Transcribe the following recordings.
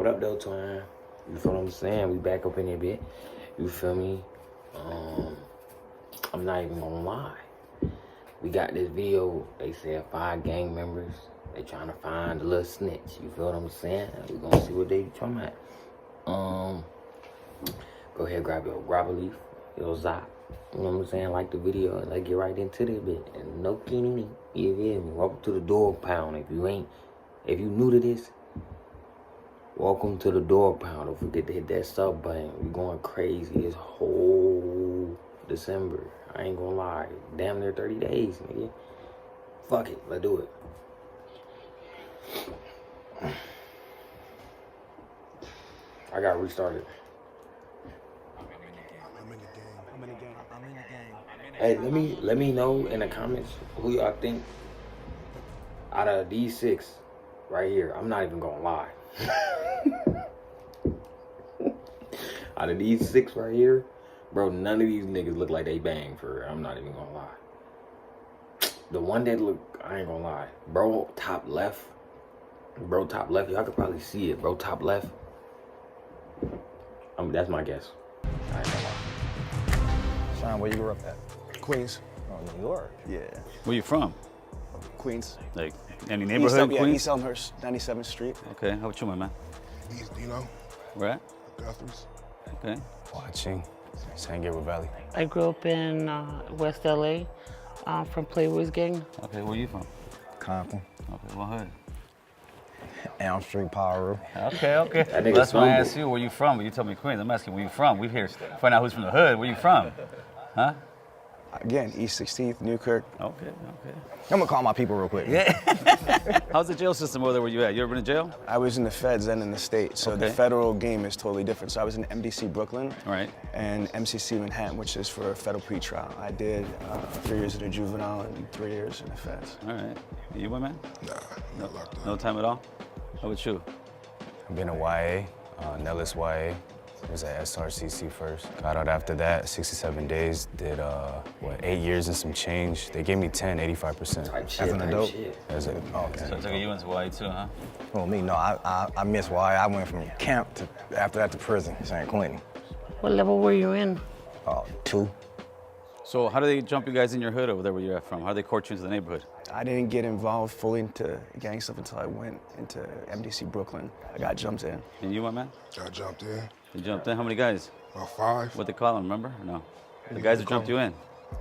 up though, twin? You feel what I'm saying? We back up in there bit. You feel me? I'm not even gonna lie. We got this video. They said 5 gang members. They trying to find the little snitch. You feel what I'm saying? We gonna see what they talking about. Go ahead, grab a leaf, your zap. You know what I'm saying? Like the video and let's get right into this bit. And no kidding, you feel me? Welcome to the dog pound. If you new to this, welcome to the dog pound. Don't forget to hit that sub button. We going crazy this whole December. I ain't gonna lie. Damn near 30 days, nigga. Fuck it, let's do it. I got restarted. I'm in the game. Hey, let me know in the comments who y'all think out of these 6 right here. I'm not even gonna lie. Out of these 6 right here, bro, none of these niggas look like they bang for real. I'm not even gonna lie. The one that look, I ain't gonna lie. Bro, top left. Y'all could probably see it. Bro, top left. That's my guess. I ain't gonna lie. Sean, where you grew up at? Queens. Oh, New York. Yeah. Where you from? Queens. Like, any neighborhood in Queens? East Elmhurst, 97th Street. Okay, how about you, my man? East, you know, Where at? Guthrie's. Okay. Watching San Gabriel Valley. I grew up in West LA, from Playboy's gang. Okay, where you from? Compton. Okay, what hood? Elm Street, Power. Okay. That nigga That's why I humble. asked you where you from, but you told me Queens. I'm asking where you from. We here to find out who's from the hood. Where you from? Huh? Again, East 16th, Newkirk. Okay. I'm gonna call my people real quick. Yeah. How's the jail system over there where you at? You ever been to jail? I was in the feds and in the state, so the Okay. federal game is totally different. So I was in MDC Brooklyn Right. and MCC Manhattan, which is for a federal pretrial. I did 3 years in the juvenile and 3 years in the feds. All right. You, my man? Nah, not locked up. No time at all? How about you? I've been a YA, Nellis YA. Was at SRCC first. Got out after that, 67 days. Did 8 years and some change. They gave me 10, 85%. Type shit, As an type adult. shit. As a, oh, okay. So I took you into Hawaii too, huh? Well, me, no, I missed YA. I went from camp to after that to prison, San Quentin. What level were you in? 2. So how do they jump you guys in your hood over there where you're from? How do they court you into the neighborhood? I didn't get involved fully into gang stuff until I went into MDC Brooklyn. I got jumped in. And you, my man? I jumped in. You jumped in? How many guys? About 5. What they call them, remember? Or no? The guys who jumped you in.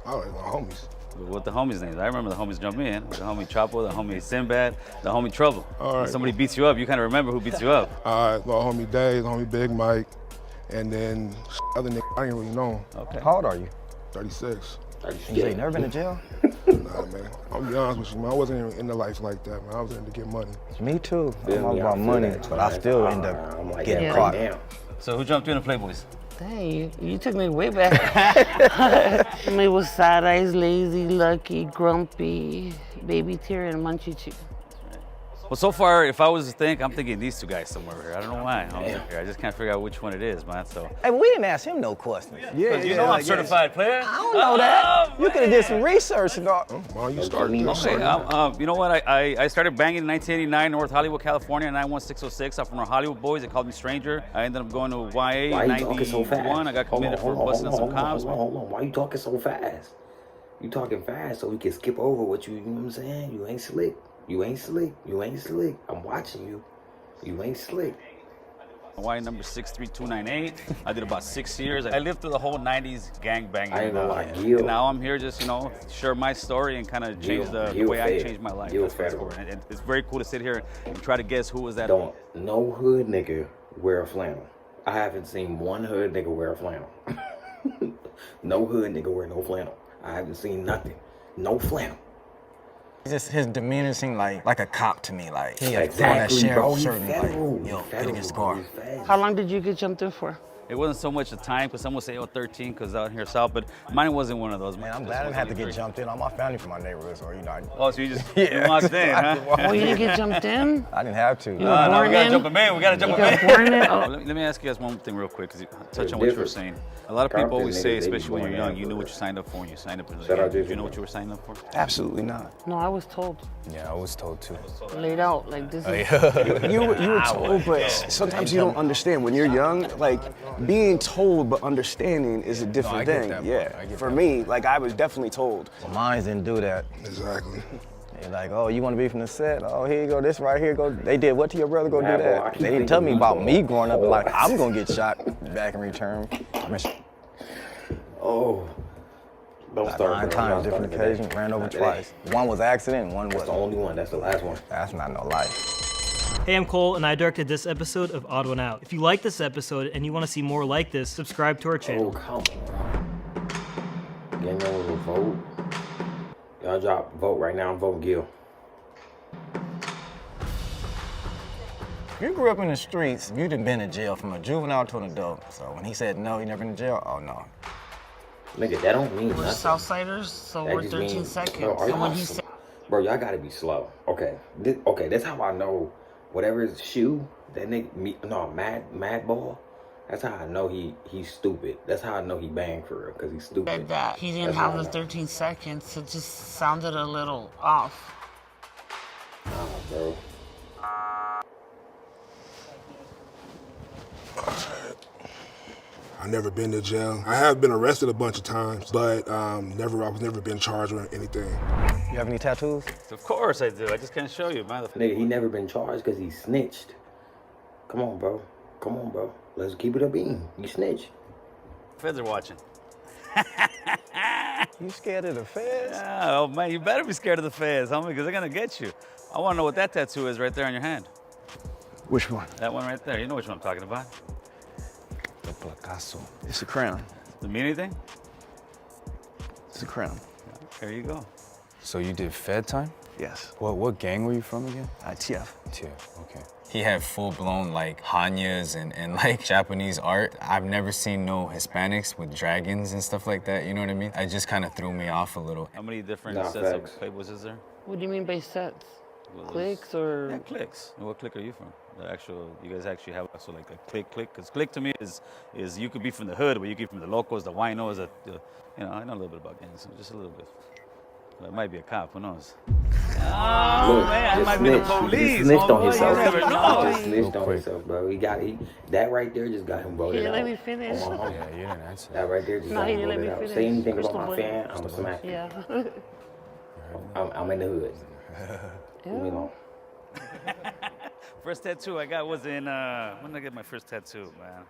Oh, my homies. What the homies' names? I remember the homies jumped me in. The homie Chapo, the homie Sinbad, the homie Trouble. All right. When somebody beats you up, you kind of remember who beats you up. All right, little homie Dave, homie Big Mike, and then other nigga I didn't really know. Okay. How old are you? 36. You say you never been to jail? Nah, man. I'll be honest with you, man. I wasn't even into life like that, man. I was in to get money. Me too. Feel I'm all me? I about feel money, that, but I man. still end I'm up like, getting yeah, caught. Damn. So who jumped you in the Playboys? Dang, you took me way back. Me was Side Eyes, Lazy, Lucky, Grumpy, Baby Tear, and Munchie Chew. Well, so far, if I was to think, I'm thinking these 2 guys somewhere here. I don't know why. I just can't figure out which one it is, man. So. Hey, we didn't ask him no questions. Yeah, You know I'm certified player. I don't know that. You could have did some research, dog. Well, you started this. Okay, you know what? I started banging in 1989, North Hollywood, California, 91606. I'm from the Hollywood boys. They called me Stranger. I ended up going to YA Why in you talking so fast? 91. I got committed for busting some cops. Hold on. Why you talking so fast? You talking fast so we can skip over what you know what I'm saying? You ain't slick. You ain't slick. I'm watching you. You ain't slick. Hawaii number 63298. I did about 6 years. I lived through the whole 90s gang banging. I ain't gonna lie, And now I'm here just, share my story and kind of change the way I changed my life. That's what's federal. important. And it's very cool to sit here and try to guess who was that. No hood nigga wear a flannel. I haven't seen one hood nigga wear a flannel. No hood nigga wear no flannel. I haven't seen nothing. No flannel. Just his demeanor seemed like a cop to me. Like he had Exactly, sheriff bro. He certain federal. like, yo, He get federal, his bro. car. He federal. How long did you get jumped in for? It wasn't so much the time, because some would say, oh, 13, because out here south, but mine wasn't one of those. Man, I'm glad I didn't have to get jumped in. All my family from my neighborhood, so, you know. Oh, so you just you walked in, huh? Oh, you didn't get jumped in? I didn't have to. You were born we gotta in? jump him in. We gotta jump You him got in. born in? Oh. Let me ask you guys one thing real quick, because touch on what you were saying. A lot of people always say, especially when you're young, you knew what you signed up for when you signed up. Did you know what you were signing up for? Absolutely not. No, I was told. Yeah, I was told too. Laid out like this. You were told, but sometimes you don't understand. When you're young, like, being told but understanding is a different I get thing. that part. Yeah. I get For that me, like, I was definitely told. Well, mine didn't do that. Exactly. They're like, oh, you want to be from the set? Oh, here you go, this right here. Go. They did what to your brother? Go do Nah, bro, I that. keep They didn't tell me thinking about you me go. growing up. Like, I'm going to get shot back in return. I mean, Oh. Don't start. 9 bro. times, Don't different start today. occasions, ran over Not today. twice. One was accident, one That's the was. only one. That's the last one. That's not no life. Hey, I'm Cole, and I directed this episode of Odd One Out. If you like this episode and you want to see more like this, subscribe to our Oh, channel. come on. Getting over a vote. Y'all drop vote right now. I'm voting Gil. If you grew up in the streets, you'd have been in jail from a juvenile to an adult. So when he said no, you never been in jail, oh no. Nigga, that don't mean We're nothing. Southsiders, so That we're just 13 means- seconds. Bro, are And when y'all he slow? said, Bro, y'all gotta be slow. Okay, okay, that's how I know. Whatever his shoe, that nigga, Mad Ball. That's how I know he's stupid. That's how I know he banged for real, cause he's stupid. that he didn't That's have how I the know. 13 seconds, it just sounded a little off. Nah, bro. I never been to jail. I have been arrested a bunch of times, but I was never been charged with anything. You have any tattoos? Of course I do. I just can't show you, man. Nigga, he never been charged because he snitched. Come on, bro. Come on, bro. Let's keep it a bean. You snitch. Feds are watching. You scared of the feds? Oh, man, you better be scared of the feds, homie, because they're going to get you. I want to know what that tattoo is right there on your hand. Which one? That one right there. You know which one I'm talking about. The placazo. It's a crown. Does it mean anything? It's a crown. There you go. So you did Fed time? Yes. What gang were you from again? TF. TF, okay. He had full-blown like Hanyas and like Japanese art. I've never seen no Hispanics with dragons and stuff like that, you know what I mean? It just kind of threw me off a little. How many different Nah, sets facts. of papers is there? What do you mean by sets? Well, Clicks or? Yeah, clicks. And what clique are you from? The actual, you guys actually have also like a clique? Because clique to me is you could be from the hood, but you could be from the locals, the winos, you know, I know a little bit about gangs, so just a little bit. But it might be a cop, who knows? Oh, Look, man, I just might be the snitched. police. He snitched on homeboy, himself. You never He know. just snitched Real on quick. himself, bro. That right there just got him He voted didn't out. let me finish. On my mama. Yeah, you didn't answer. That right there just No, got he him didn't let voted me out. finish. Say anything Crystal about my boy. fan, I'ma smack you. Yeah. I'm in the hood. Leave me alone. First tattoo I got was in, when did I get my first tattoo, man?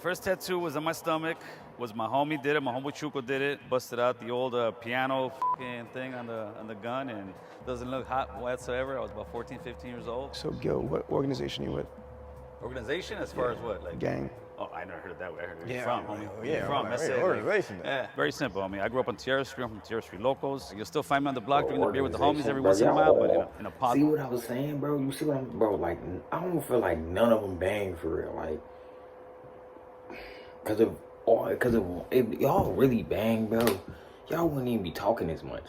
First tattoo was on my stomach, was my homie did it, my homie Chuco did it, busted out the old piano f***ing thing on the gun, and doesn't look hot whatsoever. I was about 14, 15 years old. So, Gil, what organization you with? Organization as far as what? Like Gang? Oh, I never heard it that way. I heard it Yeah, from, homie. Where you yeah, from? right, That's right, it. organization. Yeah, very simple. I mean, I grew up on Tierra Street. I'm from Tierra Street locals. You'll still find me on the block drinking the beer with the homies every once in a while, but in a pod. See what I was saying, bro? You see what I'm, bro? Like, I don't feel like none of them bang for real. Like, because if y'all really bang, bro, y'all wouldn't even be talking as much.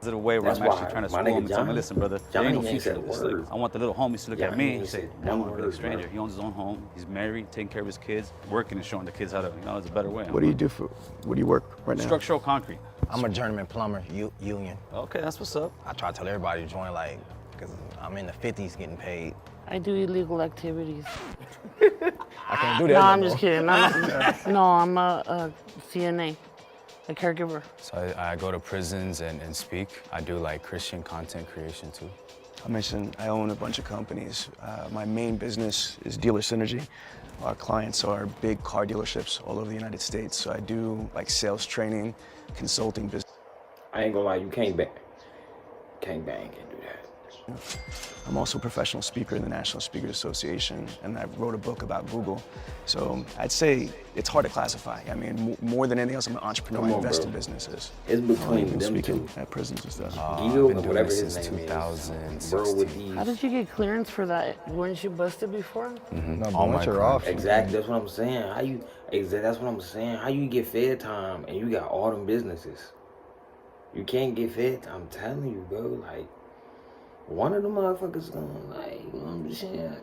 Is it a way where That's I'm actually why trying to my school nigga him and tell me, Johnny- listen, brother, there Johnny ain't no ain't future said to this. word. Like, I want the little homies to look at Johnny me ain't and say, said one one more word, stranger. bro. He owns his own home. He's married, taking care of his kids, working and showing the kids how to, you know, there's a better way. What do you do what do you work right now? Structural concrete. I'm a journeyman plumber, union. Okay, that's what's up. I try to tell everybody to join, like, because I'm in the 50s getting paid. I do illegal activities. I can't do that No, no I'm more. just kidding. No, I'm a CNA, a caregiver. So I go to prisons and speak. I do like Christian content creation too. I mentioned I own a bunch of companies. My main business is Dealer Synergy. Our clients are big car dealerships all over the United States. So I do like sales training, consulting business. I ain't gonna lie, you can't bang. Can't bang and do that. I'm also a professional speaker in the National Speakers Association, and I wrote a book about Google. So I'd say it's hard to classify. I mean, more than anything else, I'm an entrepreneur. I invest in businesses. It's between Even them speaking two. at prisons and stuff. I've been doing whatever this his since name is. 2016. Bro with these. How did you get clearance for that? Weren't you busted before? No, All but once my you're off, Exactly, that's what I'm saying. That's what I'm saying. How you get fed time and you got all them businesses? You can't get fed time. I'm telling you, bro. Like, one of the motherfuckers gonna, like, you know what I'm saying?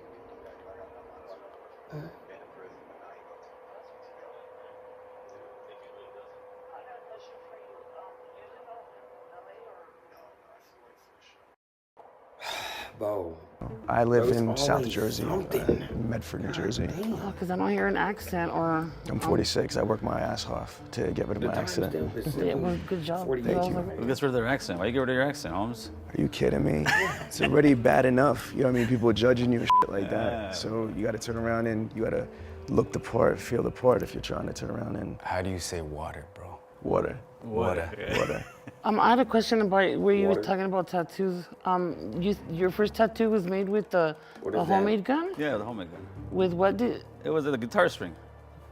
Bro. I live There's in South always Jersey, something. Medford, New Jersey. Oh, because I don't hear an accent or. I'm 46. I work my ass off to get rid of my accident. Yeah, well, good job. Thank I was you. like, Who gets rid of their accent? Why you get rid of your accent, Holmes? Are you kidding me? It's already bad enough. You know what I mean? People judging you and shit like Yeah. that. So you got to turn around and you got to look the part, feel the part if you're trying to turn around and How do you say water, bro? water. Water. Water. I had a question about where you were Water. talking about tattoos. Your first tattoo was made with a What is that? homemade gun? Yeah, the homemade gun. With what did? It was a guitar string.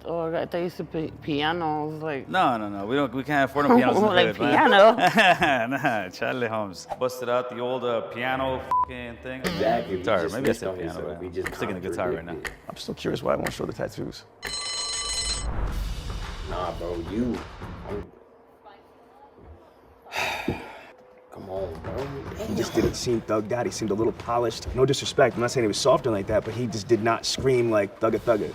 Oh, I thought you said piano. I was like, No. We can't afford no pianos in the like hood, man. piano. Nah, Charlie Holmes. Busted out the old piano f***ing thing. Exactly. Guitar. He just Maybe I snitched said on piano. himself. But He just I'm sticking to guitar right now. contradicted. I'm still curious why I won't show the tattoos. Nah, bro, Come on, bro. He just didn't seem thugged out. He seemed a little polished. No disrespect. I'm not saying he was soft or like that, but he just did not scream like thugga thugga.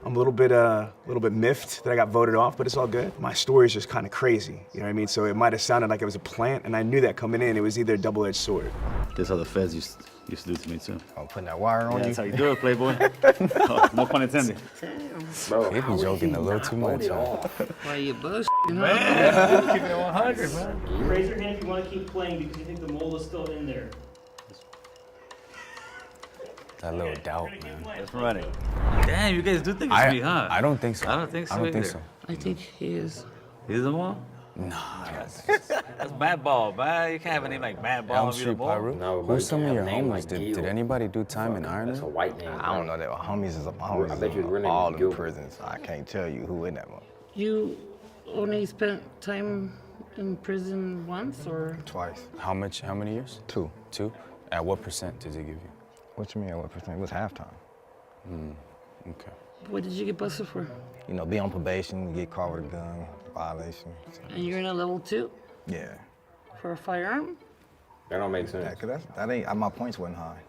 I'm a little bit miffed that I got voted off, but it's all good. My story is just kind of crazy, you know what I mean? So it might have sounded like it was a plant, and I knew that coming in. It was either a double-edged sword. That's how the feds used to do to me too. I'm putting that wire on you. That's how you do it, Playboy. No pun intended. Bro, He how be is joking he a little not too much, voted huh? off? Why you bush? Keeping it 100, man. Raise your hand if you want to keep playing because you think the mole is still in there. That little doubt, man. That's running. Damn, you guys do think it's me, huh? I don't think so. I don't think so I don't think either. so. I think he is. He's the one? That's bad ball, man. You can't have a name like bad ball Elm and be the Street ball. Pyro? No, bro, Who's you some of can't your have a name homies? like Did Gil. anybody do time in That's a Ireland? white name. I don't know that homies is a homies. I bet you his real name all is in Gil. prisons. I can't tell you who in that one. You only spent time in prison once, or? Twice. How many years? 2. 2? At what percent did they give you? What you mean? What percent? It was halftime. Okay. What did you get busted for? You know, be on probation, get caught with a gun, violation. And you're in a level 2 Yeah. for a firearm? That don't make sense. Yeah, 'cause that ain't, my points wasn't high.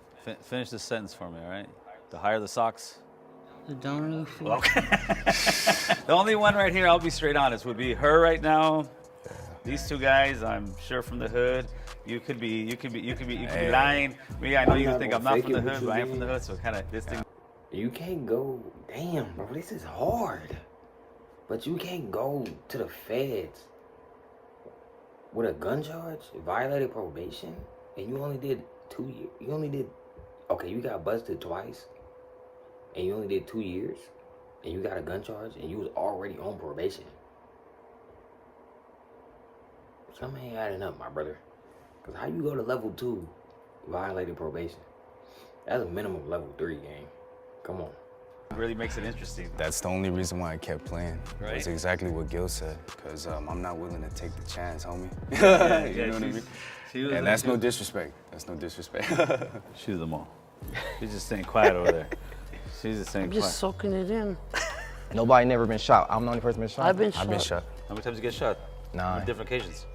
Finish this sentence for me, all right? The higher the socks. The downer the fool. Okay. The only one right here, I'll be straight honest, would be her right now. These two guys, I'm sure from the hood. You could be lying. Me, I know I'm you not think I'm gonna not from fake the it, hood, what but I you am from the mean? hood, so kind of this thing. You can't go, damn, bro, this is hard. But you can't go to the feds with a gun charge, violated probation, and you only did 2 years. Okay, you got busted twice, and you only did 2 years, and you got a gun charge, and you was already on probation. Something ain't adding up, my brother. Because how you go to level 2, violated probation? That's a minimum level 3 game. Come on. Really makes it interesting. That's the only reason why I kept playing. Right. That's exactly what Gil said. Because I'm not willing to take the chance, homie. Yeah, You know what I mean? She was And that's no disrespect. That's no disrespect. She's the mom. She's just staying quiet over there. She's just staying I'm quiet. just soaking it in. Nobody never been shot. I'm the only person been shot. I've been shot. I've been shot. How many times you get shot? 9. On different occasions.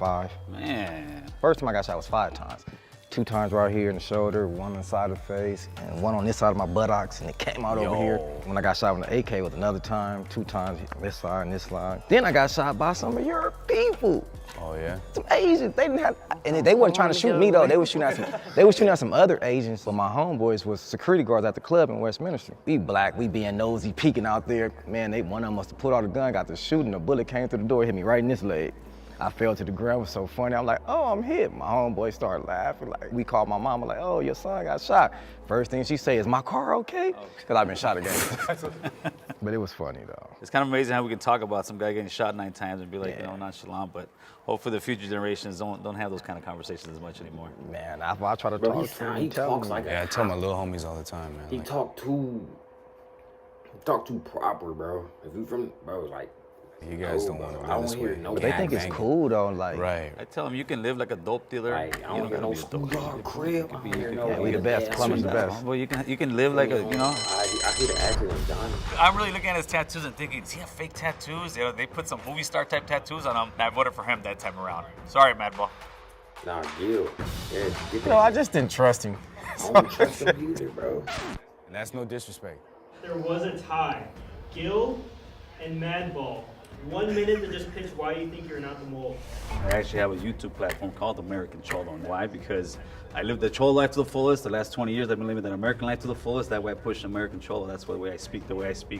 5. Man. First time I got shot was 5 times. 2 times right here in the shoulder, 1 on the side of the face, and 1 on this side of my buttocks, and it came out over here. When I got shot with an AK was another time, 2 times this side and this side. Then I got shot by some of your people. Oh, yeah? Some Asians, they didn't have, and they wasn't trying to shoot me though. They were shooting at some other Asians. But my homeboys was security guards at the club in Westminster. We black, we being nosy, peeking out there. Man, one of them must have put out a gun, got to shooting. A bullet came through the door, hit me right in this leg. I fell to the ground, it was so funny. I'm like, oh, I'm hit. My homeboy started laughing. Like, we called my mama, like, oh, your son got shot. First thing she say is, my car okay? Because I've been shot again. But it was funny though. It's kind of amazing how we can talk about some guy getting shot 9 times and be like, you know, nonchalant. But hopefully the future generations don't have those kind of conversations as much anymore. Man, I try to Bro, talk to him. he talks like Yeah, I tell my little homies all the time, man. he like, talk too proper, bro. If you from, bro, like, you guys don't want to live this way. no But they think it's Gangbanging. cool though, like. Right. I tell him you can live like a dope dealer. Like, I You don't hear gotta no be a dope dealer. schoolyard crib. I don't hear no. Yeah, we the best. Columbus the best. Well, you can live like a, you know. I hear the accident, Johnny. I'm really looking at his tattoos and thinking, does he have fake tattoos? You know, they put some movie star type tattoos on him. And I voted for him that time around. Sorry, Madball. Nah, Gil. Yeah, get No, I just didn't trust him. I don't trust him either, bro. And that's no disrespect. There was a tie. Gil and Madball. 1 minute to just pitch why you think you're not the mole. I actually have a YouTube platform called American Cholo. And why? Because I lived the Cholo life to the fullest. The last 20 years I've been living that American life to the fullest. That way I push American Cholo. That's the way I speak,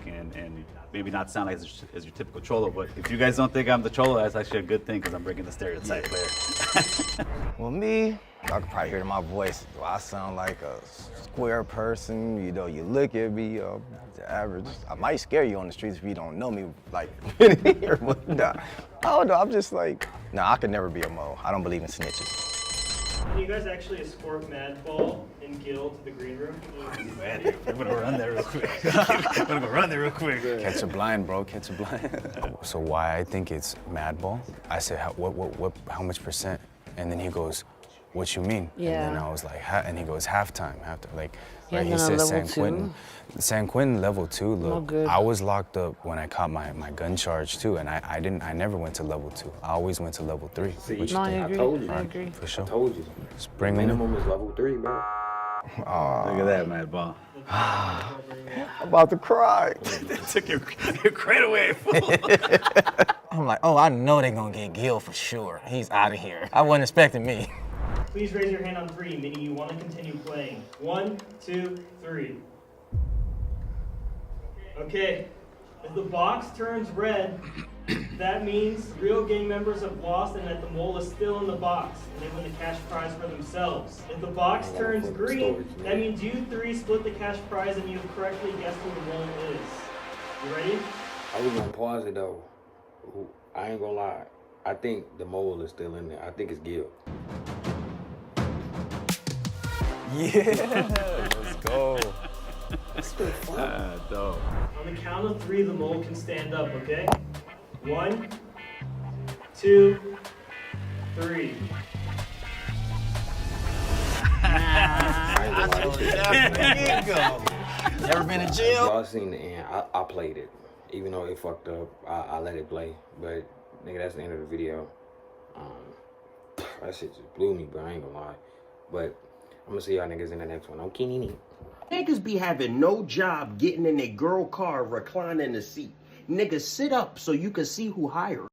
and maybe not sound like as your typical Cholo. But if you guys don't think I'm the Cholo, that's actually a good thing because I'm breaking the stereotype there. Well, me, y'all can probably hear it in my voice. Do I sound like a square person? You know, you look at me, the average. I might scare you on the streets if you don't know me, like, here, but nah. I don't know, I'm just like, nah, I could never be a mo. I don't believe in snitches. Can you guys actually escort Madball and Gil to the green room? Man, I'm gonna run there real quick. I'm gonna go run there real quick. Catch a blind, bro. Catch a blind. So why I think it's Madball? I said, how much percent? And then he goes, what you mean? Yeah. And then I was like, and he goes, halftime. Like, Yeah, right, he then said a San level Quentin. San Quentin level 2. Look, good. I was locked up when I caught my gun charge too, and I never went to level 2. I always went to level 3. See, What you No, I think? agree. told you. I agree. For sure. I told you. Just bring them in. Minimum is level 3, bro. Look at that, Madball. I'm about to cry. Took your credit away, fool. I'm like, oh, I know they gonna get Gil for sure. He's out of here. I wasn't expecting me. Please raise your hand on 3, meaning you want to continue playing. 1, 2, 3. Okay. If the box turns red, that means real gang members have lost and that the mole is still in the box, and they win the cash prize for themselves. If the box turns green, that means you 3 split the cash prize and you've correctly guessed who the mole is. You ready? I was gonna pause it though. I ain't gonna lie. I think the mole is still in there. I think it's Gil. Yeah, let's go. Dope. On the count of 3, the mole can stand up, okay? 1, 2, 3. Never been in jail? Y'all seen the end. I played it. Even though it fucked up, I let it play. But, nigga, that's the end of the video. That shit just blew me, but I ain't gonna lie. But I'm gonna see y'all niggas in the next one. Okay, Niggas be having no job getting in a girl car, reclining the seat. Niggas sit up so you can see who hired.